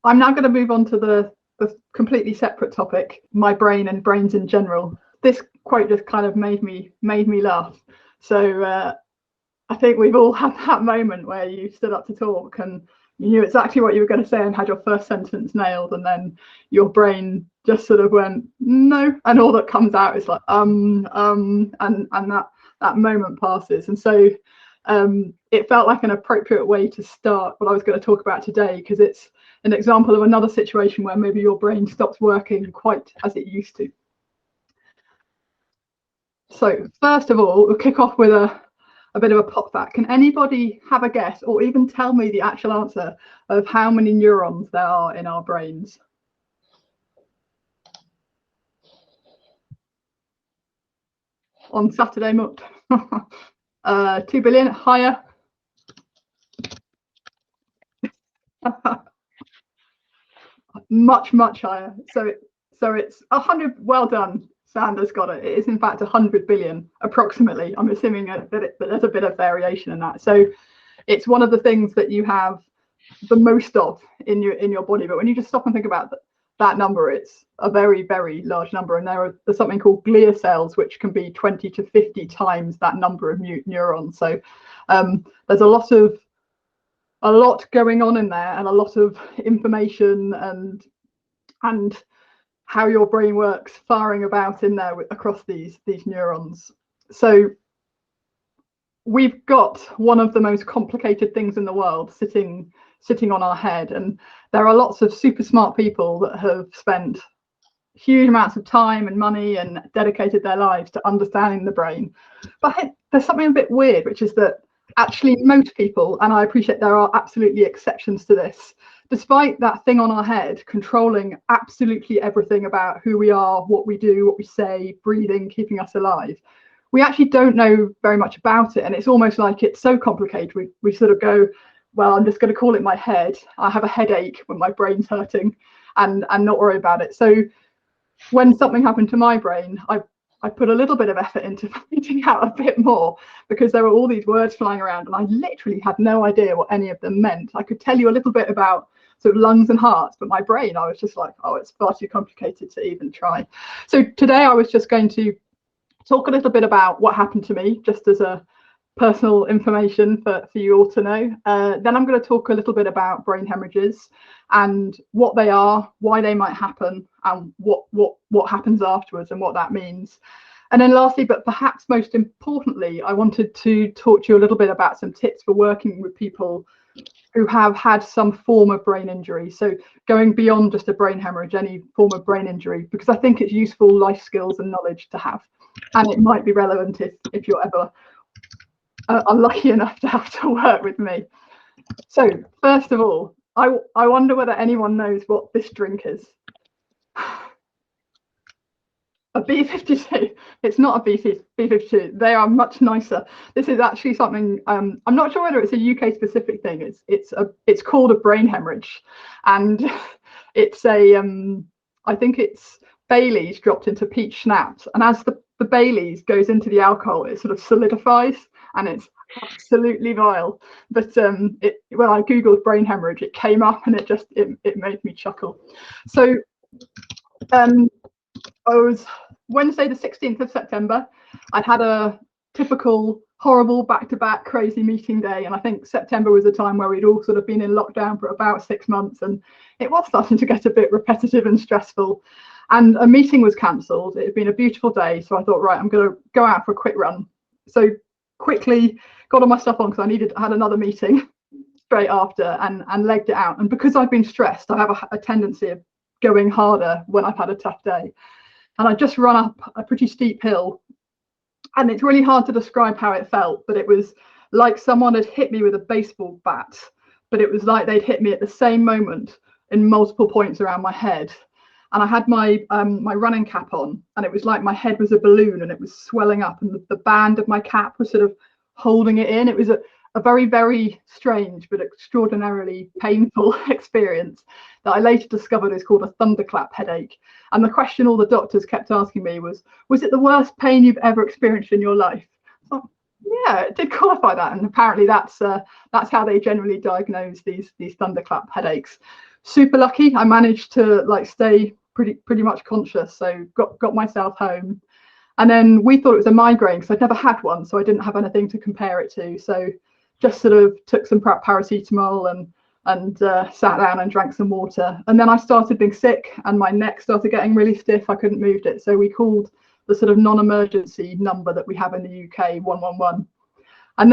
I'm now going to move on to the completely separate topic, my brain and brains in general. This quote just kind of made me laugh. So I think we've all had that moment where you stood up to talk and you knew exactly what you were going to say and had your first sentence nailed, and then your brain just sort of went no, and all that comes out is like and that moment passes. And so it felt like an appropriate way to start what I was going to talk about today, because it's an example of another situation where maybe your brain stops working quite as it used to. So first of all, we'll kick off with a bit of a pop fact. Can anybody have a guess or even tell me the actual answer of how many neurons there are in our brains? On Saturday morning. 2 billion, higher. much higher. So it's 100. Well done, Sanders got it. It is in fact 100 billion approximately. I'm assuming that there's a bit of variation in that. So it's one of the things that you have the most of in your body. But when you just stop and think about that number, it's a very large number. And there's something called glia cells, which can be 20 to 50 times that number of neurons. So there's a lot going on in there, and a lot of information and how your brain works firing about in there across these neurons. So we've got one of the most complicated things in the world sitting on our head, and there are lots of super smart people that have spent huge amounts of time and money and dedicated their lives to understanding the brain. But there's something a bit weird, which is that actually most people, and I appreciate there are absolutely exceptions to this, despite that thing on our head controlling absolutely everything about who we are, what we do, what we say, breathing, keeping us alive, we actually don't know very much about it. And it's almost like it's so complicated, we sort of go, well, I'm just going to call it my head. I have a headache when my brain's hurting, and not worry about it. So when something happened to my brain, I put a little bit of effort into finding out a bit more, because there were all these words flying around and I literally had no idea what any of them meant. I could tell you a little bit about sort of lungs and hearts, but my brain, I was just like, oh, it's far too complicated to even try. So today I was just going to talk a little bit about what happened to me, just as a personal information for you all to know. Then I'm going to talk a little bit about brain hemorrhages and what they are, why they might happen, and what happens afterwards and what that means. And then lastly, but perhaps most importantly, I wanted to talk to you a little bit about some tips for working with people who have had some form of brain injury. So going beyond just a brain hemorrhage, any form of brain injury, because I think it's useful life skills and knowledge to have. And it might be relevant if you're ever unlucky enough to have to work with me. So first of all, I wonder whether anyone knows what this drink is. A B52. It's not a B52. They are much nicer. This is actually something, I'm not sure whether it's a UK specific thing. It's called a brain hemorrhage, and it's I think it's Bailey's dropped into peach schnapps, and as the Bailey's goes into the alcohol, it sort of solidifies, and it's absolutely vile. But when I googled brain hemorrhage, it came up, and it made me chuckle. So I was Wednesday the 16th of September. I'd had a typical horrible back-to-back crazy meeting day, and I think September was a time where we'd all sort of been in lockdown for about 6 months, and it was starting to get a bit repetitive and stressful, and a meeting was cancelled. It had been a beautiful day, so I thought, right, I'm going to go out for a quick run. So quickly got all my stuff on, because I had another meeting straight after, and legged it out. And because I've been stressed, I have a tendency of going harder when I've had a tough day. And I just run up a pretty steep hill, and it's really hard to describe how it felt, but it was like someone had hit me with a baseball bat, but it was like they'd hit me at the same moment in multiple points around my head. And I had my my running cap on, and it was like my head was a balloon, and it was swelling up, and the band of my cap was sort of holding it in. It was a very strange but extraordinarily painful experience that I later discovered is called a thunderclap headache. And the question all the doctors kept asking me was it the worst pain you've ever experienced in your life? So, yeah, it did qualify that, and apparently that's how they generally diagnose these thunderclap headaches. super lucky. I managed to like stay pretty much conscious, so got myself home. And then we thought it was a migraine because I'd never had one, so I didn't have anything to compare it to. So just sort of took some paracetamol and sat down and drank some water. And then I started being sick and my neck started getting really stiff. I couldn't move it. So we called the sort of non-emergency number that we have in the UK, 111. And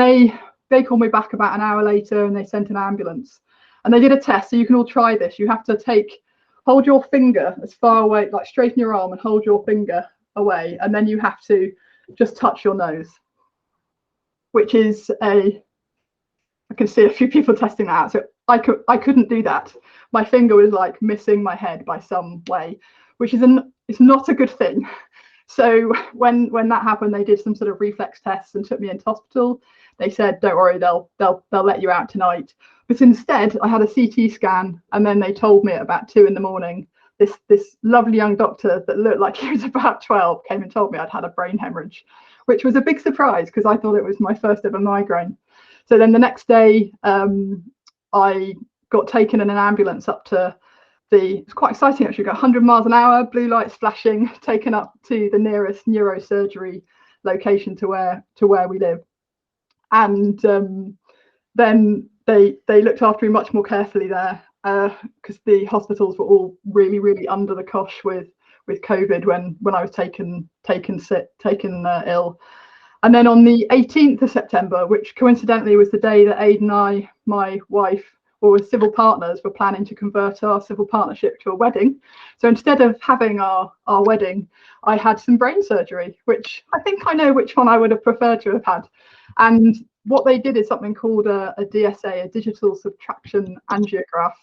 they called me back about an hour later and they sent an ambulance. And they did a test. So you can all try this. You have to hold your finger as far away, like straighten your arm and hold your finger away. And then you have to just touch your nose, which is I can see a few people testing that out. So I couldn't do that. My finger was like missing my head by some way, which is it's not a good thing. So when that happened, they did some sort of reflex tests and took me into hospital. They said, don't worry, they'll let you out tonight. But instead, I had a CT scan, and then they told me at about 2 a.m. This lovely young doctor that looked like he was about 12 came and told me I'd had a brain hemorrhage, which was a big surprise because I thought it was my first ever migraine. So then the next day, I got taken in an ambulance up to it's quite exciting actually, got 100 miles an hour, blue lights flashing, taken up to the nearest neurosurgery location to where we live. And then they looked after me much more carefully there because the hospitals were all really under the cosh with COVID when I was taken ill. And then on the 18th of September, which coincidentally was the day that Aid and I, my wife, were civil partners, were planning to convert our civil partnership to a wedding. So instead of having our wedding, I had some brain surgery, which I think I know which one I would have preferred to have had. And what they did is something called a DSA, a digital subtraction angiograph.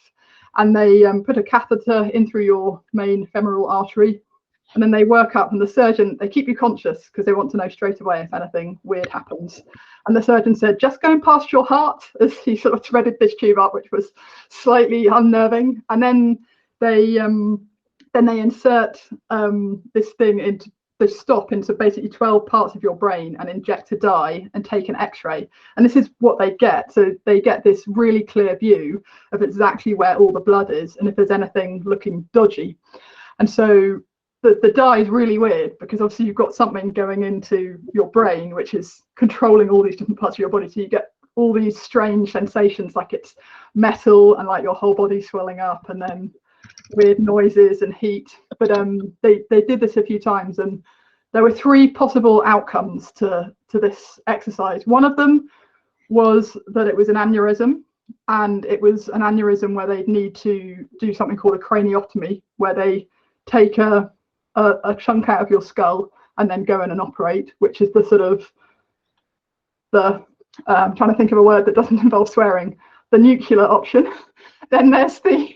And they put a catheter in through your main femoral artery. And then they work up, and the surgeon, they keep you conscious because they want to know straight away if anything weird happens. And the surgeon said, just going past your heart, as he sort of threaded this tube up, which was slightly unnerving. And then they insert this thing into basically 12 parts of your brain and inject a dye and take an X-ray. And this is what they get. So they get this really clear view of exactly where all the blood is and if there's anything looking dodgy. And so the dye is really weird because obviously you've got something going into your brain which is controlling all these different parts of your body, so you get all these strange sensations like it's metal and like your whole body swelling up, and then weird noises and heat. But they did this a few times, and there were 3 possible outcomes to this exercise. One of them was that it was an aneurysm, and it was an aneurysm where they'd need to do something called a craniotomy, where they take a chunk out of your skull and then go in and operate, which is the sort of I'm trying to think of a word that doesn't involve swearing, the nuclear option. Then there's the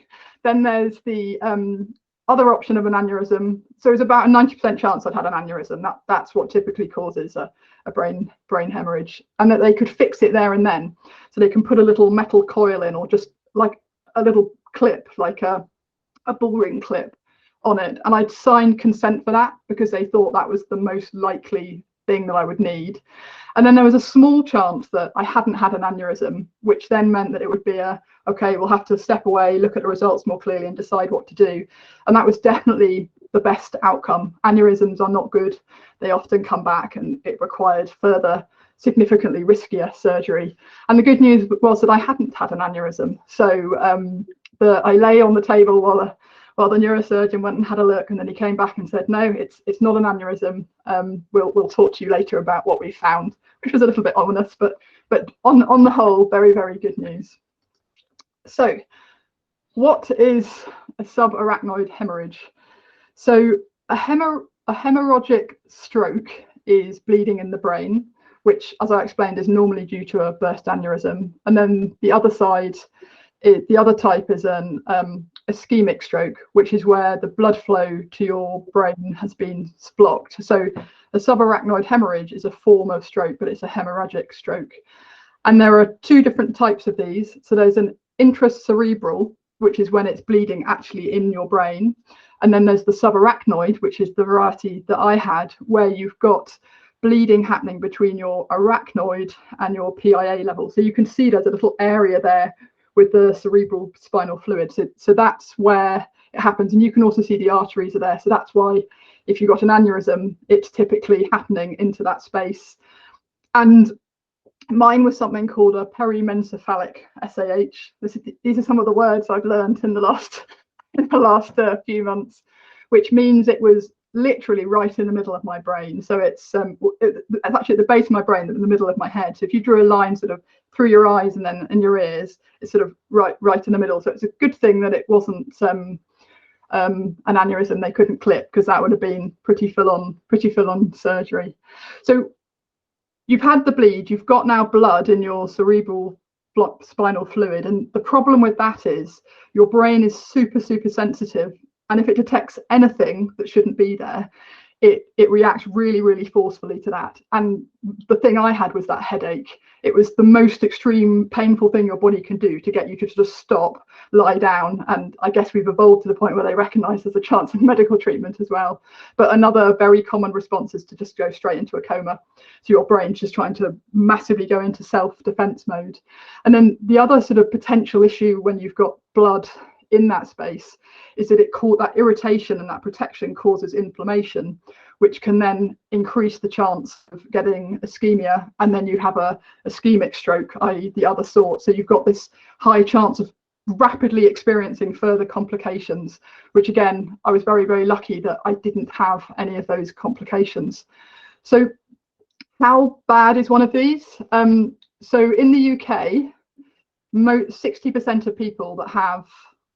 other option of an aneurysm. So it's about a 90% chance I'd had an aneurysm. That's what typically causes a brain hemorrhage, and that they could fix it there and then. So they can put a little metal coil in, or just like a little clip, like a bullring clip on it. And I'd signed consent for that because they thought that was the most likely thing that I would need. And then there was a small chance that I hadn't had an aneurysm, which then meant that it would be okay, we'll have to step away, look at the results more clearly and decide what to do. And that was definitely the best outcome. Aneurysms are not good. They often come back, and it required further significantly riskier surgery. And the good news was that I hadn't had an aneurysm. So I lay on the table while the neurosurgeon went and had a look, and then he came back and said, no, it's not an aneurysm. We'll talk to you later about what we found, which was a little bit ominous, but on the whole, very, very good news. So what is a subarachnoid hemorrhage? So a hemorrhagic stroke is bleeding in the brain, which, as I explained, is normally due to a burst aneurysm. And then the other side, the other type is an ischemic stroke, which is where the blood flow to your brain has been blocked. So a subarachnoid hemorrhage is a form of stroke, but it's a hemorrhagic stroke. And there are 2 different types of these. So there's an intracerebral, which is when it's bleeding actually in your brain. And then there's the subarachnoid, which is the variety that I had, where you've got bleeding happening between your arachnoid and your PIA level. So you can see there's a little area there with the cerebral spinal fluid. So that's where it happens. And you can also see the arteries are there. So that's why if you've got an aneurysm, it's typically happening into that space. And mine was something called a perimencephalic SAH. These are some of the words I've learned in the last few months, which means it was literally right in the middle of my brain. So it's actually at the base of my brain, in the middle of my head. So if you drew a line sort of through your eyes and then in your ears, it's sort of right in the middle. So it's a good thing that it wasn't an aneurysm they couldn't clip, because that would have been pretty full on surgery. So you've had the bleed, you've got now blood in your cerebral spinal fluid, and the problem with that is your brain is super sensitive, and if it detects anything that shouldn't be there, it reacts really forcefully to that. And the thing I had was that headache. It was the most extreme painful thing your body can do to get you to sort of stop, lie down. And I guess we've evolved to the point where they recognize there's a chance of medical treatment as well. But another very common response is to just go straight into a coma. So your brain's just trying to massively go into self-defense mode. And then the other sort of potential issue when you've got blood in that space is that that irritation and that protection causes inflammation, which can then increase the chance of getting ischemia, and then you have a ischemic stroke, i.e. the other sort. So you've got this high chance of rapidly experiencing further complications, which again, I was very lucky that I didn't have any of those complications. So how bad is one of these? So in the UK, 60% of people that have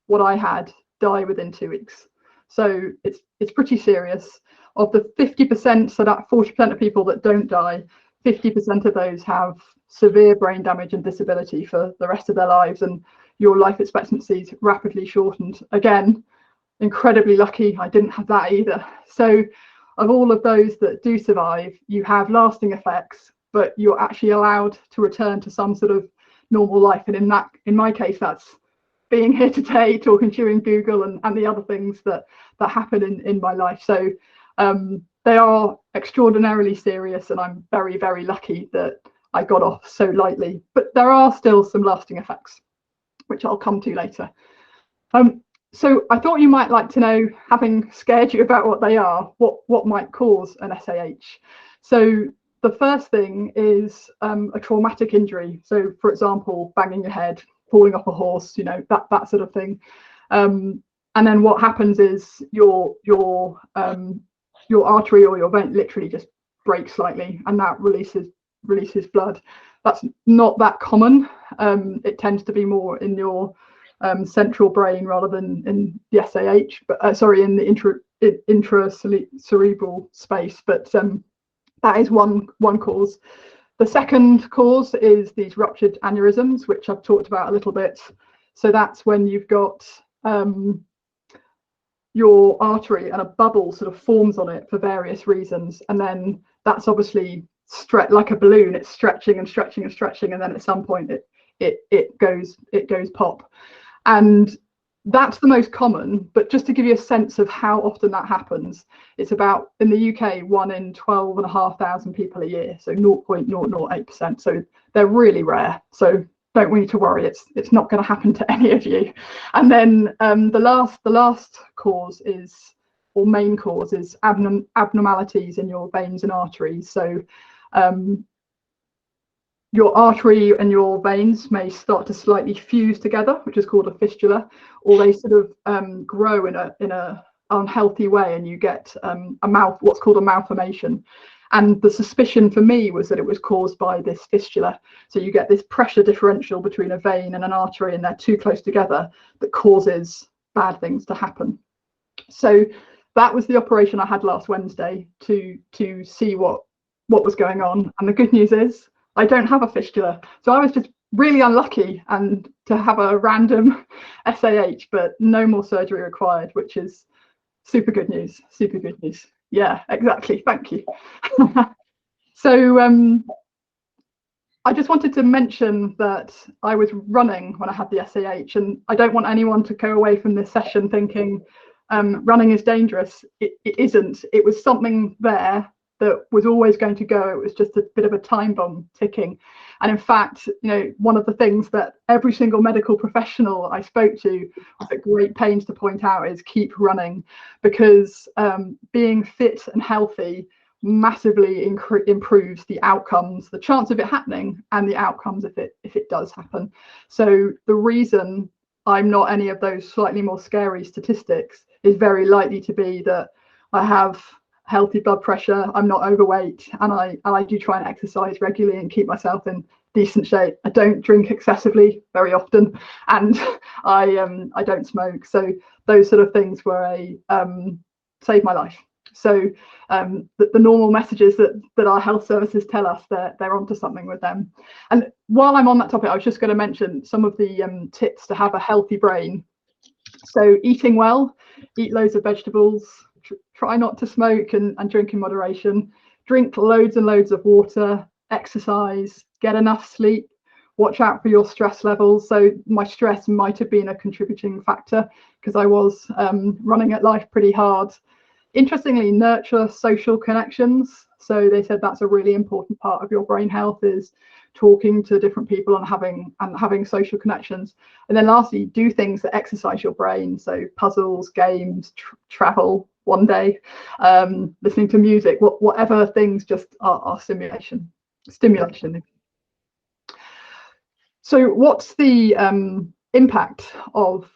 what I had die within 2 weeks. So it's pretty serious. Of the 50%, so that 40% of people that don't die, 50% of those have severe brain damage and disability for the rest of their lives, and your life expectancy is rapidly shortened. Again, incredibly lucky I didn't have that either. So of all of those that do survive, you have lasting effects, but you're actually allowed to return to some sort of normal life. And in my case, that's being here today, talking to you in Google and the other things that happen in my life. So they are extraordinarily serious, and I'm very lucky that I got off so lightly. But there are still some lasting effects, which I'll come to later. So I thought you might like to know, having scared you about what they are, what might cause an SAH. So the first thing is a traumatic injury. So for example, banging your head, falling off a horse, that sort of thing. And then what happens is your artery or your vein literally just breaks slightly, and that releases blood. That's not that common. It tends to be more in your central brain rather than in the SAH, but sorry, in the intracerebral space. But that is one cause. The second cause is these ruptured aneurysms, which I've talked about a little bit. So that's when you've got your artery and a bubble sort of forms on it for various reasons, and then that's obviously like a balloon. It's stretching, and then at some point it goes pop. And that's the most common. But just to give you a sense of how often that happens, it's about, in the UK, 1 in 12,500 people a year, so 0.008%. So they're really rare. So don't need to worry, it's not going to happen to any of you. And then the last cause is, or main cause, is abnormalities in your veins and arteries. So your artery and your veins may start to slightly fuse together, which is called a fistula, or they sort of grow in a unhealthy way, and you get what's called a malformation. And the suspicion for me was that it was caused by this fistula. So you get this pressure differential between a vein and an artery, and they're too close together, that causes bad things to happen. So that was the operation I had last Wednesday to see what was going on. And the good news is I don't have a fistula. So I was just really unlucky and to have a random SAH, but no more surgery required, which is super good news. Yeah, exactly. Thank you. So I just wanted to mention that I was running when I had the SAH, and I don't want anyone to go away from this session thinking running is dangerous. It isn't. It was something there that was always going to go. It was just a bit of a time bomb ticking. And in fact, one of the things that every single medical professional I spoke to was at great pains to point out is keep running, because being fit and healthy massively improves the outcomes, the chance of it happening, and the outcomes if it does happen. So the reason I'm not any of those slightly more scary statistics is very likely to be that I have healthy blood pressure, I'm not overweight, and I do try and exercise regularly and keep myself in decent shape. I don't drink excessively very often, and I don't smoke. So those sort of things were saved my life. So the normal messages that our health services tell us, they're onto something with them. And while I'm on that topic, I was just going to mention some of the tips to have a healthy brain. So eating well, eat loads of vegetables, try not to smoke and drink in moderation, drink loads and loads of water, exercise, get enough sleep, watch out for your stress levels. So my stress might have been a contributing factor because I was running at life pretty hard. Interestingly, nurture social connections. So they said that's a really important part of your brain health, is talking to different people and having social connections. And then lastly, do things that exercise your brain. So puzzles, games, travel one day, listening to music, whatever things just are stimulation. So what's the impact of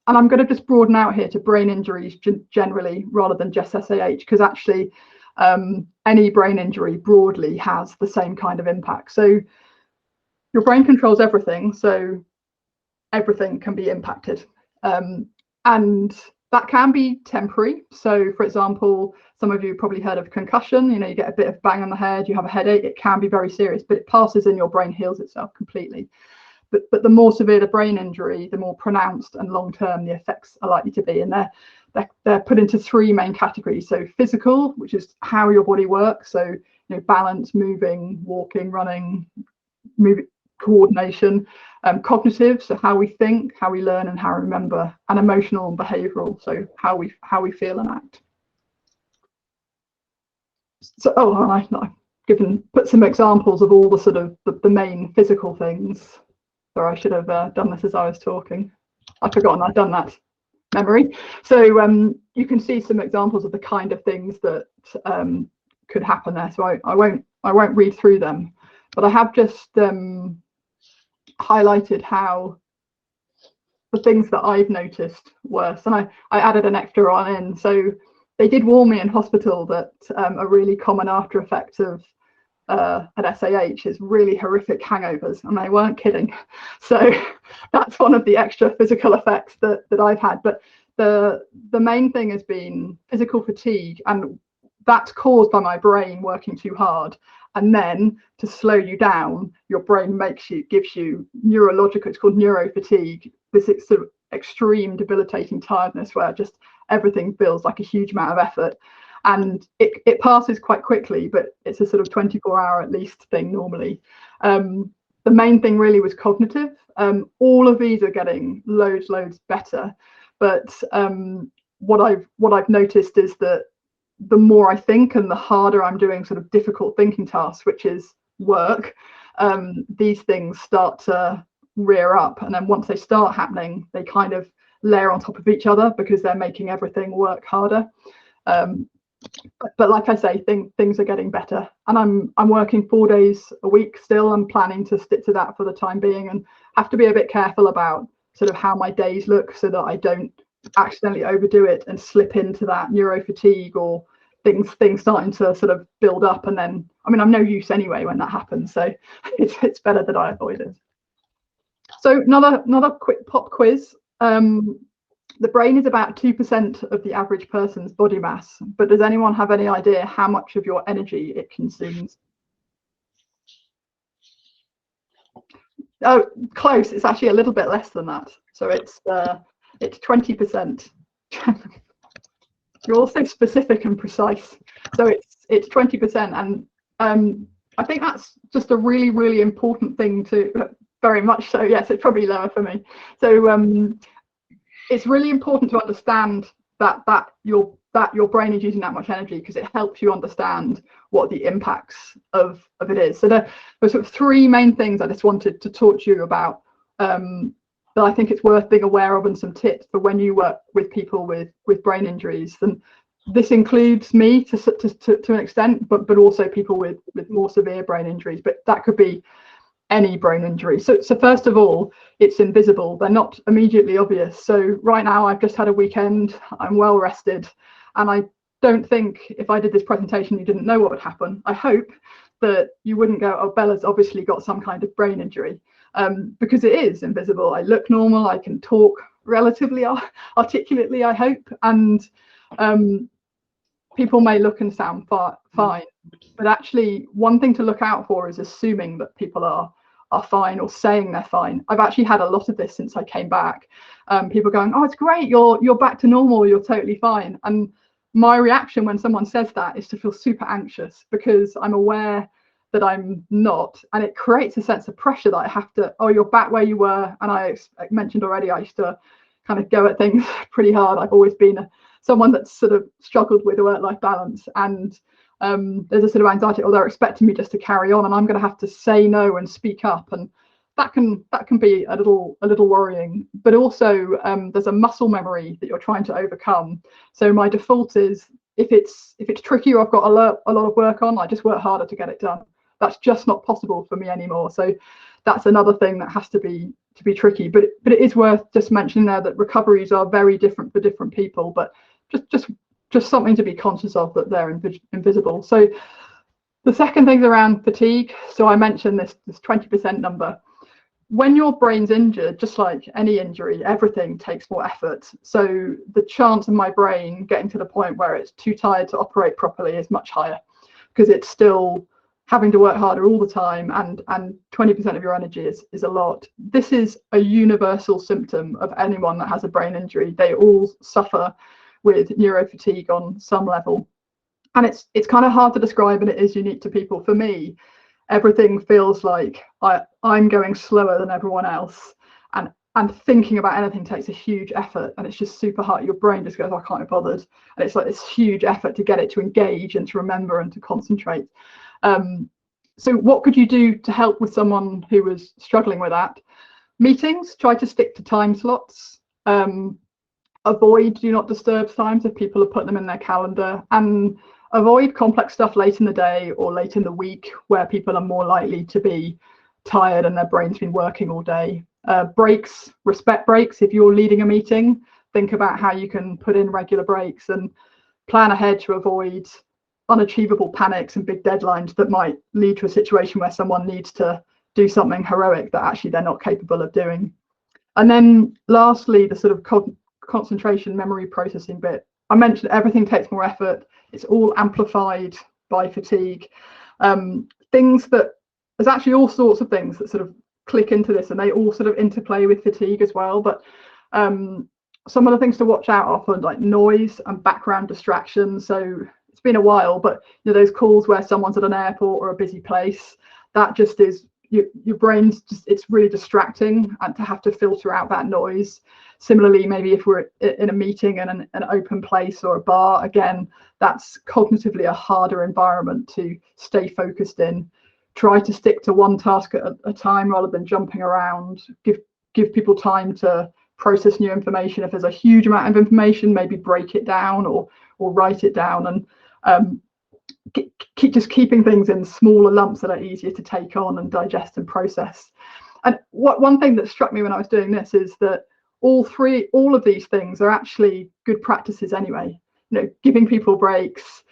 and I'm going to just broaden out here to brain injuries generally rather than just SAH, because actually any brain injury broadly has the same kind of impact. So your brain controls everything, so everything can be impacted, and that can be temporary. So for example, some of you probably heard of concussion. You get a bit of bang on the head, you have a headache, it can be very serious, but it passes and your brain heals itself completely. But the more severe the brain injury, the more pronounced and long-term the effects are likely to be. And they're put into three main categories. So physical, which is how your body works. So balance, moving, walking, running, coordination. Cognitive, so how we think, how we learn, and how we remember. And emotional and behavioural, so how we feel and act. So I've put some examples of all the sort of the main physical things. Or I should have done this as I was talking. I've forgotten I've done that. Memory. So you can see some examples of the kind of things that could happen there. So I won't read through them, but I have just highlighted how the things that I've noticed worse, and I added an extra one in. So they did warn me in hospital that a really common after effect of an SAH is really horrific hangovers, and they weren't kidding. So that's one of the extra physical effects that I've had. But the main thing has been physical fatigue, and that's caused by my brain working too hard. And then to slow you down, your brain gives you neurological, it's called neurofatigue, this sort of extreme debilitating tiredness where just everything feels like a huge amount of effort. And it passes quite quickly, but it's a sort of 24-hour at least thing normally. The main thing really was cognitive. All of these are getting loads better, but what I've noticed is that the more I think and the harder I'm doing sort of difficult thinking tasks, which is work, these things start to rear up. And then once they start happening, they kind of layer on top of each other because they're making everything work harder. But like I say, things are getting better, and I'm working 4 days a week still. I'm planning to stick to that for the time being, and have to be a bit careful about sort of how my days look so that I don't accidentally overdo it and slip into that neurofatigue or things starting to sort of build up. And then, I mean, I'm no use anyway when that happens, so it's better that I avoid it. So another quick pop quiz. The brain is about 2% of the average person's body mass, but does anyone have any idea how much of your energy it consumes? Oh, close. It's actually a little bit less than that. So it's 20%. You're also specific and precise. So it's 20%, and I think that's just a really important thing to. Very much so. Yes, it's probably lower for me. So it's really important to understand that that your brain is using that much energy, because it helps you understand what the impacts of it is. So there are sort of three main things I just wanted to talk to you about, that I think it's worth being aware of, and some tips for when you work with people with brain injuries. And this includes me to an extent, but also people with more severe brain injuries, but that could be any brain injury. So first of all, it's invisible. They're not immediately obvious. So right now I've just had a weekend, I'm well rested, and I don't think if I did this presentation you didn't know what would happen. I hope that you wouldn't go, oh, Bella's obviously got some kind of brain injury, because it is invisible. I look normal, I can talk relatively articulately, I hope, and people may look and sound fine, but actually one thing to look out for is assuming that people are fine, or saying they're fine. I've actually had a lot of this since I came back. People going, oh, it's great, you're back to normal, you're totally fine. And my reaction when someone says that is to feel super anxious, because I'm aware that I'm not, and it creates a sense of pressure that I have to, oh, you're back where you were. And I mentioned already, I used to kind of go at things pretty hard. I've always been someone that's sort of struggled with a work-life balance, and there's a sort of anxiety, or they're expecting me just to carry on, and I'm going to have to say no and speak up, and that can be a little worrying. But also there's a muscle memory that you're trying to overcome. So my default is, if it's tricky or I've got a lot of work on, I just work harder to get it done. That's just not possible for me anymore. So that's another thing that has to be tricky. But it is worth just mentioning there that recoveries are very different for different people, but just something to be conscious of, that they're invisible. So the second thing is around fatigue. So I mentioned this 20% number. When your brain's injured, just like any injury, everything takes more effort. So the chance of my brain getting to the point where it's too tired to operate properly is much higher, because it's still having to work harder all the time, and 20% of your energy is a lot. This is a universal symptom of anyone that has a brain injury. They all suffer with neurofatigue on some level, and it's kind of hard to describe, and it is unique to people. For me, everything feels like I'm going slower than everyone else, and thinking about anything takes a huge effort, and it's just super hard. Your brain just goes, I can't be bothered, and it's like this huge effort to get it to engage and to remember and to concentrate. So what could you do to help with someone who was struggling with that? Meetings, try to stick to time slots. Avoid do not disturb times if people have put them in their calendar, and avoid complex stuff late in the day or late in the week, where people are more likely to be tired and their brain's been working all day. Breaks, respect breaks. If you're leading a meeting, think about how you can put in regular breaks, and plan ahead to avoid unachievable panics and big deadlines that might lead to a situation where someone needs to do something heroic that actually they're not capable of doing. And then lastly, the sort of concentration, memory processing bit. I mentioned everything takes more effort. It's all amplified by fatigue. Things that, there's actually all sorts of things that sort of click into this, and they all sort of interplay with fatigue as well. But some of the things to watch out for, like noise and background distractions. So it's been a while, but you know, those calls where someone's at an airport or a busy place, that just is, your brain's just, it's really distracting, and to have to filter out that noise. Similarly, maybe if we're in a meeting in an open place or a bar, again, that's cognitively a harder environment to stay focused in. Try to stick to one task at a time rather than jumping around. Give people time to process new information. If there's a huge amount of information, maybe break it down or write it down, and keeping things in smaller lumps that are easier to take on and digest and process. And one thing that struck me when I was doing this is that all of these things are actually good practices anyway. You know, giving people breaks,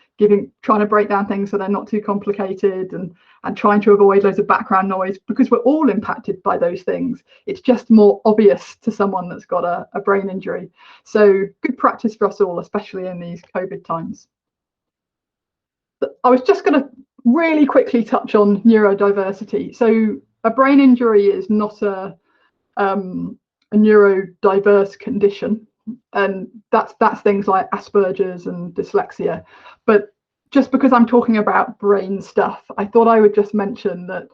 trying to break down things so they're not too complicated, and trying to avoid loads of background noise, because we're all impacted by those things. It's just more obvious to someone that's got a brain injury. So good practice for us all, especially in these COVID times. I was just going to really quickly touch on neurodiversity. So a brain injury is not a neurodiverse condition, and that's things like Asperger's and dyslexia. But just because I'm talking about brain stuff, I thought I would just mention that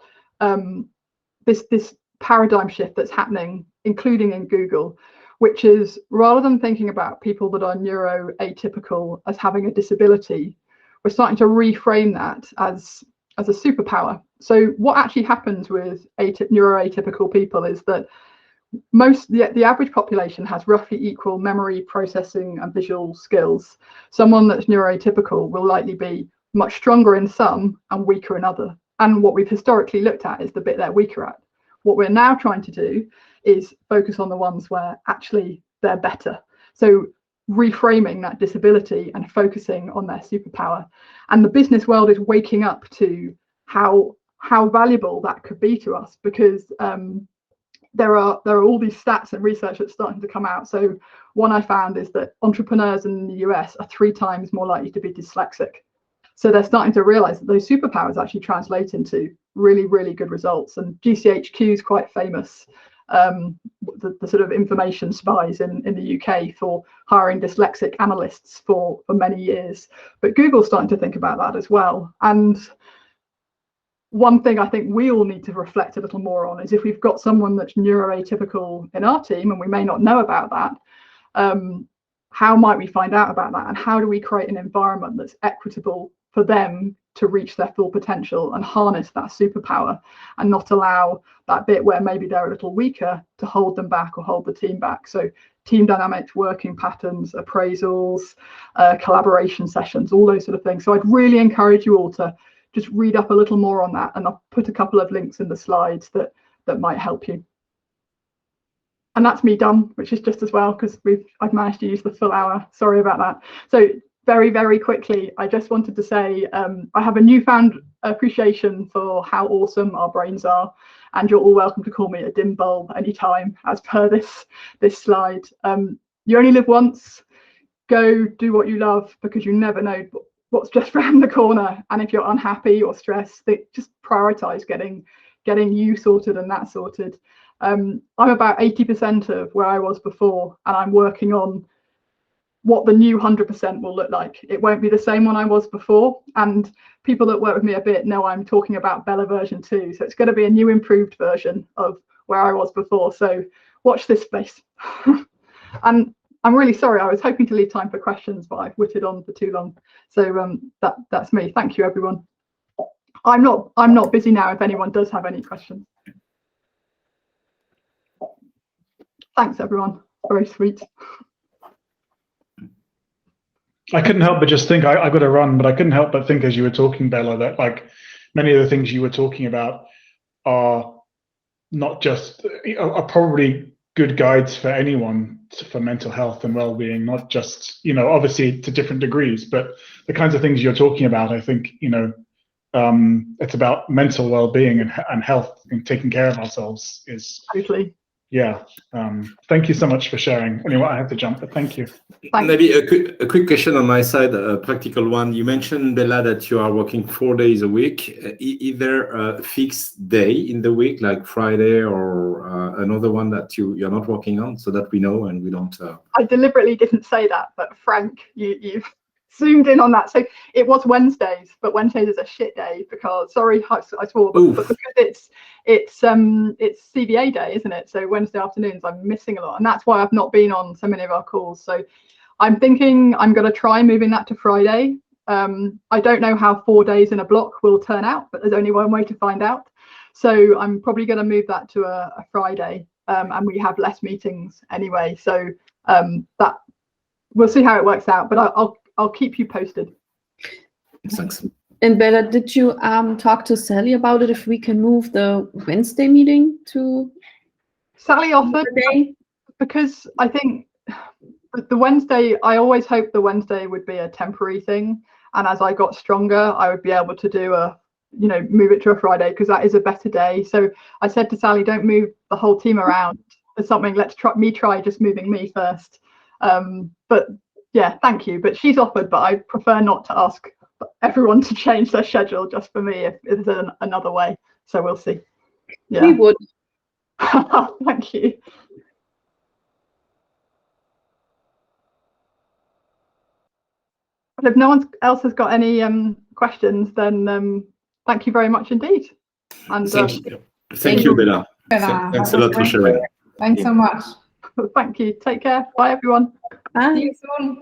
this paradigm shift that's happening, including in Google, which is rather than thinking about people that are neuroatypical as having a disability, we're starting to reframe that as a superpower. So what actually happens with neuroatypical people is that the average population has roughly equal memory, processing and visual skills. Someone that's neuroatypical will likely be much stronger in some and weaker in other. And what we've historically looked at is the bit they're weaker at. What we're now trying to do is focus on the ones where actually they're better. So reframing that disability and focusing on their superpower. And the business world is waking up to how valuable that could be to us, because there are all these stats and research that's starting to come out. So one I found is that entrepreneurs in the US are 3 times more likely to be dyslexic. So they're starting to realize that those superpowers actually translate into really, really good results. And GCHQ is quite famous, the sort of information spies in the UK for hiring dyslexic analysts for many years. But Google's starting to think about that as well. And one thing I think we all need to reflect a little more on is if we've got someone that's neuroatypical in our team and we may not know about that, how might we find out about that? And how do we create an environment that's equitable for them to reach their full potential and harness that superpower, and not allow that bit where maybe they're a little weaker to hold them back or hold the team back? So team dynamics, working patterns, appraisals, collaboration sessions, all those sort of things. So I'd really encourage you all to just read up a little more on that, and I'll put a couple of links in the slides that might help you. And that's me done, which is just as well, because I've managed to use the full hour. Sorry about that. So very, very quickly, I just wanted to say I have a newfound appreciation for how awesome our brains are, and you're all welcome to call me a dim bulb anytime, as per this slide. You only live once. Go do what you love, because you never know what's just around the corner. And if you're unhappy or stressed, just prioritize getting you sorted and that sorted. I'm about 80% of where I was before, and I'm working on what the new 100% will look like. It won't be the same one I was before, and people that work with me a bit know I'm talking about Bella version 2, so it's going to be a new improved version of where I was before. So watch this space. And I'm really sorry, I was hoping to leave time for questions, but I've whittled on for too long. So that's me. Thank you, everyone. I'm not busy now if anyone does have any questions. Thanks, everyone. Very sweet. I couldn't help but just think, I've got to run, but I couldn't help but think as you were talking, Bella, that like many of the things you were talking about are not just, are probably good guides for anyone for mental health and well-being, not just, you know, obviously to different degrees, but the kinds of things you're talking about, I think, you know, it's about mental well-being and health and taking care of ourselves is totally. Yeah. Thank you so much for sharing. Anyway, I have to jump, but thank you. Maybe a quick question on my side, a practical one. You mentioned, Bella, that you are working 4 days a week. Is there a fixed day in the week, like Friday or another one that you're not working on, so that we know and we don't... I deliberately didn't say that, but Frank, you've zoomed in on that. So it was Wednesdays, but Wednesdays is a shit day because, sorry, I swore, but because it's CBA day, isn't it? So Wednesday afternoons I'm missing a lot, and that's why I've not been on so many of our calls. So I'm thinking I'm going to try moving that to Friday. I don't know how 4 days in a block will turn out, but there's only one way to find out. So I'm probably going to move that to a Friday, and we have less meetings anyway. So that we'll see how it works out, but I'll keep you posted. Thanks. And Bella, did you talk to Sally about it, if we can move the Wednesday meeting to Sally offered, because I think the Wednesday, I always hoped the Wednesday would be a temporary thing, and as I got stronger I would be able to do move it to a Friday, because that is a better day. So I said to Sally, don't move the whole team around or something, let's try just moving me first. But yeah, thank you. But she's offered, but I prefer not to ask everyone to change their schedule just for me if there's another way. So we'll see. Yeah. We would. Thank you. But if no one else has got any questions, then thank you very much indeed. And thank you, Bella. Thanks a lot for sharing. Thanks so much. Thank you. Take care. Bye, everyone. Bye. See you soon.